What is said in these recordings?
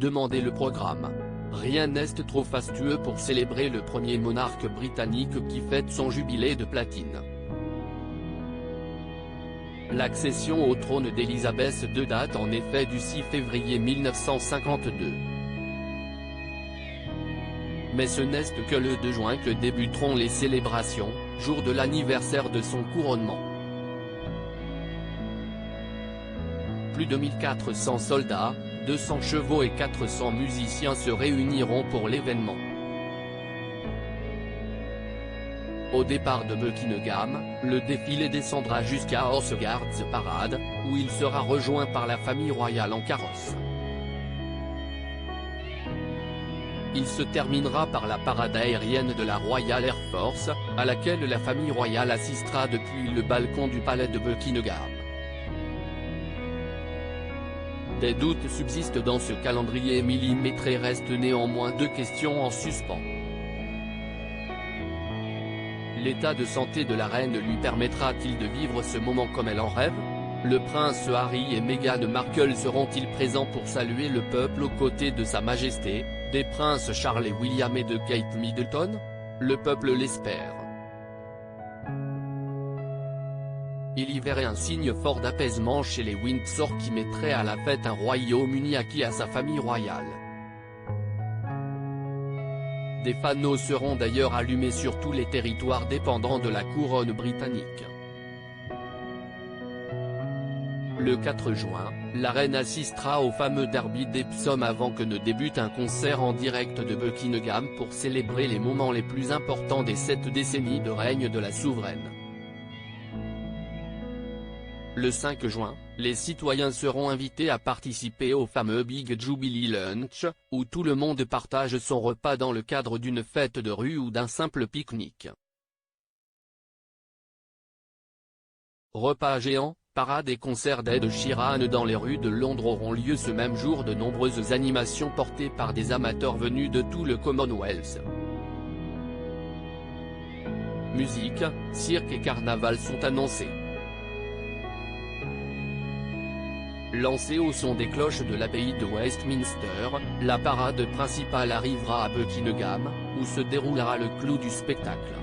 demandait le programme. Rien n'est trop fastueux pour célébrer le premier monarque britannique qui fête son jubilé de platine. L'accession au trône d'Élisabeth II date en effet du 6 février 1952. Mais ce n'est que le 2 juin que débuteront les célébrations, jour de l'anniversaire de son couronnement. Plus de 1400 soldats, 200 chevaux et 400 musiciens se réuniront pour l'événement. Au départ de Buckingham, le défilé descendra jusqu'à Horse Guards Parade, où il sera rejoint par la famille royale en carrosse. Il se terminera par la parade aérienne de la Royal Air Force, à laquelle la famille royale assistera depuis le balcon du palais de Buckingham. Des doutes subsistent dans ce calendrier millimétré, restent néanmoins deux questions en suspens. L'état de santé de la reine lui permettra-t-il de vivre ce moment comme elle en rêve? Le prince Harry et Meghan Markle seront-ils présents pour saluer le peuple aux côtés de Sa Majesté, des princes Charles et William et de Kate Middleton? Le peuple l'espère. Il y verrait un signe fort d'apaisement chez les Windsor qui mettrait à la fête un Royaume-Uni acquis à sa famille royale. Des fanaux seront d'ailleurs allumés sur tous les territoires dépendant de la couronne britannique. Le 4 juin, la reine assistera au fameux derby d'Epsom avant que ne débute un concert en direct de Buckingham pour célébrer les moments les plus importants des 7 décennies de règne de la souveraine. Le 5 juin, les citoyens seront invités à participer au fameux Big Jubilee Lunch, où tout le monde partage son repas dans le cadre d'une fête de rue ou d'un simple pique-nique. Repas géants, parades et concerts d'Ed Sheeran dans les rues de Londres auront lieu ce même jour. De nombreuses animations portées par des amateurs venus de tout le Commonwealth. Musique, cirque et carnaval sont annoncés. Lancée au son des cloches de l'abbaye de Westminster, la parade principale arrivera à Buckingham, où se déroulera le clou du spectacle.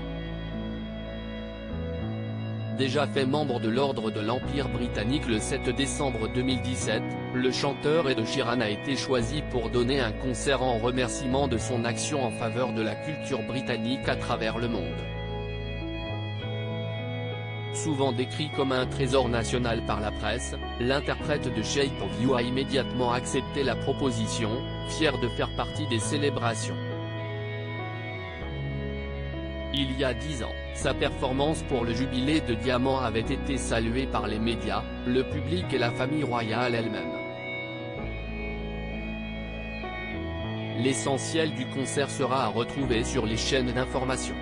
Déjà fait membre de l'Ordre de l'Empire britannique le 7 décembre 2017, le chanteur Ed Sheeran a été choisi pour donner un concert en remerciement de son action en faveur de la culture britannique à travers le monde. Souvent décrit comme un trésor national par la presse, l'interprète de Shape of You a immédiatement accepté la proposition, fier de faire partie des célébrations. Il y a 10 ans, sa performance pour le jubilé de diamant avait été saluée par les médias, le public et la famille royale elle-même. L'essentiel du concert sera à retrouver sur les chaînes d'information.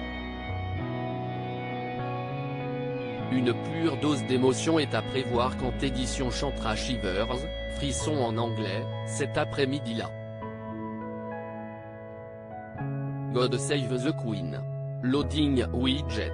Une pure dose d'émotion est à prévoir quand Édition chantera Shivers, frisson en anglais, cet après-midi-là. God Save the Queen. Loading widget.